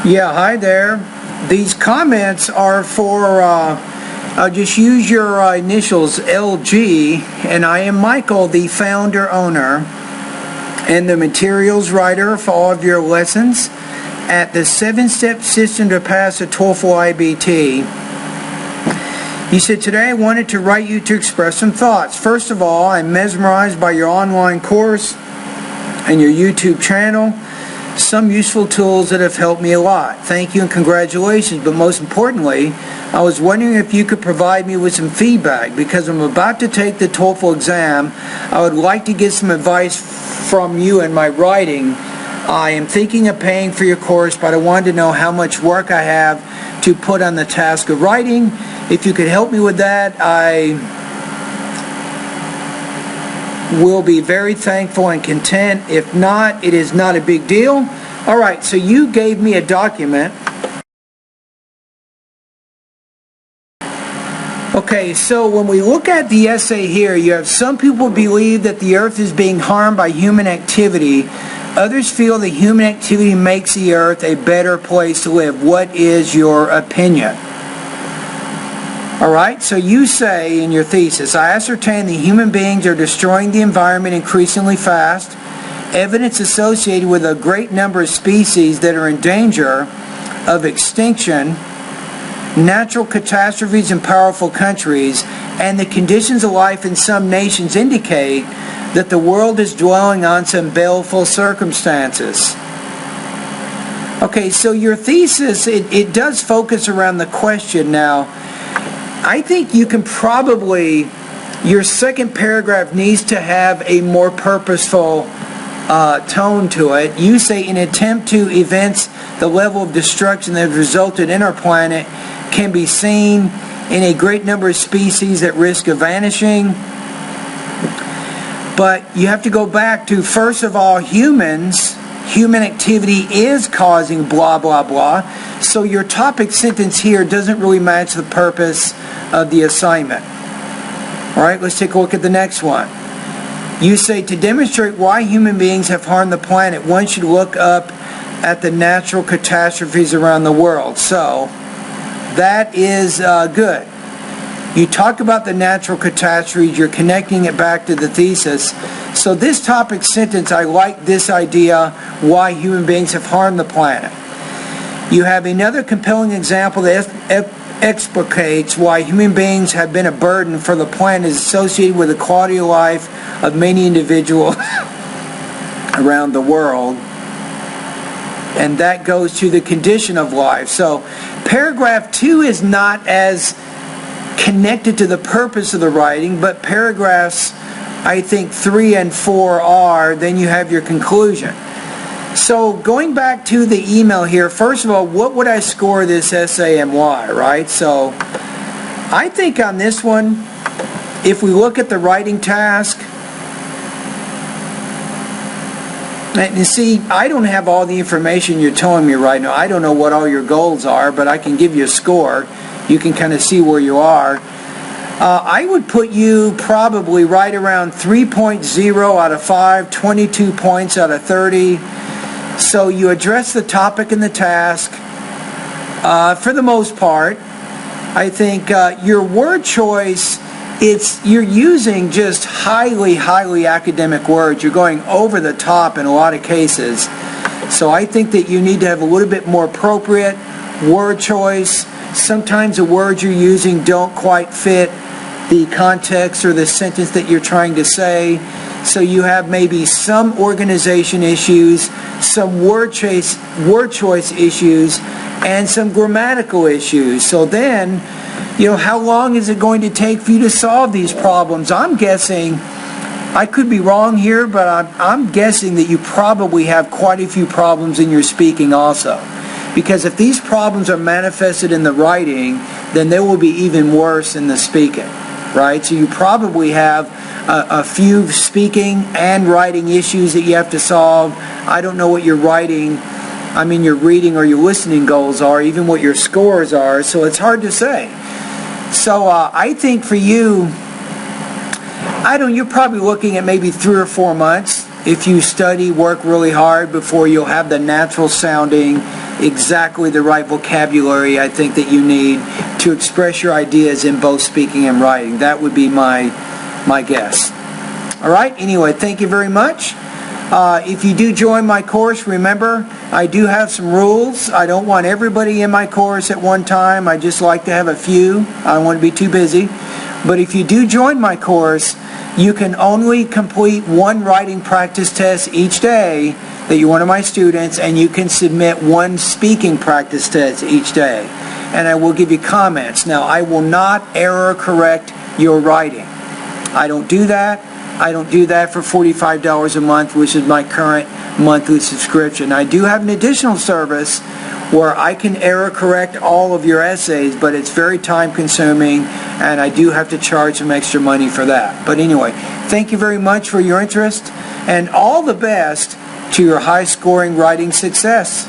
Yeah, hi there. These comments are for, just use your initials LG, and I am Michael, the founder, owner, and the materials writer for all of your lessons at the 7-step system to pass a TOEFL IBT. You said, today I wanted to write you to express some thoughts. First of all, I'm mesmerized by your online course and your YouTube channel. Some useful tools that have helped me a lot. Thank you and congratulations. But most importantly, I was wondering if you could provide me with some feedback because I'm about to take the TOEFL exam. I would like to get some advice from you in my writing. I am thinking of paying for your course, but I wanted to know how much work I have to put on the task of writing. If you could help me with that, I will be very thankful and content. If not, it is not a big deal. All right, so you gave me a document. Okay, so when we look at the essay here, you have some people believe that the earth is being harmed by human activity. Others feel that human activity makes the earth a better place to live. What is your opinion? Alright, so you say in your thesis, I ascertain that human beings are destroying the environment increasingly fast. Evidence associated with a great number of species that are in danger of extinction, natural catastrophes in powerful countries, and the conditions of life in some nations indicate that the world is dwelling on some baleful circumstances. Okay, so your thesis, it does focus around the question now. I think you can probably, your second paragraph needs to have a more purposeful tone to it. You say, in an attempt to evince the level of destruction that has resulted in our planet can be seen in a great number of species at risk of vanishing. But you have to go back to, first of all, humans. Human activity is causing blah, blah, blah. So your topic sentence here doesn't really match the purpose of the assignment. All right, let's take a look at the next one. You say, to demonstrate why human beings have harmed the planet, one should look up at the natural catastrophes around the world. So that is good. You talk about the natural catastrophes, you're connecting it back to the thesis. So this topic sentence, I like this idea, why human beings have harmed the planet. You have another compelling example that explicates why human beings have been a burden for the planet associated with the quality of life of many individuals around the world. And that goes to the condition of life. So paragraph 2 is not as connected to the purpose of the writing, but paragraphs, I think 3 and 4 are. Then you have your conclusion. So going back to the email here, first of all, what would I score this essay and why, right? So I think on this one, if we look at the writing task, and you see, I don't have all the information you're telling me right now. I don't know what all your goals are, but I can give you a score. You can kind of see where you are. I would put you probably right around 3.0 out of 5, 22 points out of 30. So you address the topic and the task. For the most part, I think your word choice, you're using just highly, highly academic words. You're going over the top in a lot of cases. So I think that you need to have a little bit more appropriate word choice. Sometimes the words you're using don't quite fit the context or the sentence that you're trying to say. So you have maybe some organization issues, some word choice issues, and some grammatical issues. So then, how long is it going to take for you to solve these problems? I'm guessing, I could be wrong here, but I'm guessing that you probably have quite a few problems in your speaking also. Because if these problems are manifested in the writing, then they will be even worse in the speaking, right? So you probably have a few speaking and writing issues that you have to solve. I don't know what your your reading or your listening goals are, even what your scores are, so it's hard to say. So I think for you, you're probably looking at maybe 3 or 4 months if you study, work really hard before you'll have the natural sounding exactly the right vocabulary I think that you need to express your ideas in both speaking and writing. That would be my guess. All right, anyway, thank you very much. If you do join my course, remember, I do have some rules. I don't want everybody in my course at one time. I just like to have a few. I don't want to be too busy. But if you do join my course, you can only complete one writing practice test each day that you're one of my students, and you can submit one speaking practice test each day. And I will give you comments. Now, I will not error correct your writing. I don't do that. I don't do that for $45 a month, which is my current monthly subscription. I do have an additional service where I can error correct all of your essays, but it's very time consuming, and I do have to charge some extra money for that. But anyway, thank you very much for your interest, and all the best to your high-scoring writing success.